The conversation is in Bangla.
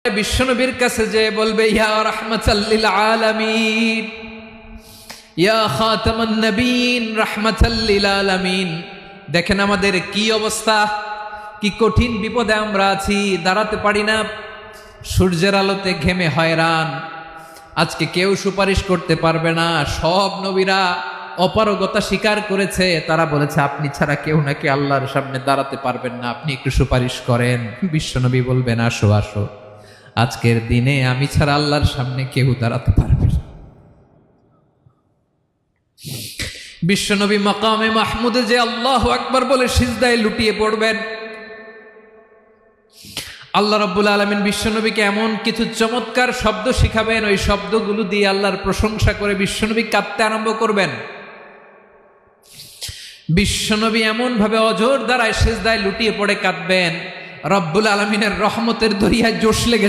বিশ্বনবীর কাছে যে বলবে ইয়া রাহমাতাল লিল আলামিন, ইয়া খাতামান নবীন রাহমাতাল লিল আলামিন। দেখেন আমাদের কি অবস্থা, কি কঠিন বিপদে আমরা আছি, দাঁড়াতে পারি না, সূর্যের আলোতে ঘেমে হয়রান। আজকে কেউ সুপারিশ করতে পারবে না। সব নবীরা অপারগতা স্বীকার করেছে, তারা বলেছে আপনি ছাড়া কেউ নাকি আল্লাহর সামনে দাঁড়াতে পারবেন না, আপনি একটু সুপারিশ করেন। বিশ্বনবী বলবেন আসো আসো, আজকের দিনে আমি ছাড়া আল্লাহর সামনে কেউ দাঁড়াতে পারবে না। বিশ্বনবী মাকামে মাহমুদে যে আল্লাহু আকবার বলে সিজদায় লুটিয়ে পড়বেন, আল্লাহ রাব্বুল আলামিন বিশ্বনবীকে এমন কিছু চমৎকার শব্দ শিখাবেন, ওই শব্দগুলো দিয়ে আল্লাহর প্রশংসা করে বিশ্বনবী কাঁদতে আরম্ভ করবেন। বিশ্বনবী এমন ভাবে অজর দ্বারায় সিজদায় লুটিয়ে পড়ে কাঁদবেন, রব্বুল আলামিনের রহমতের দরিয়ায় জোশ লেগে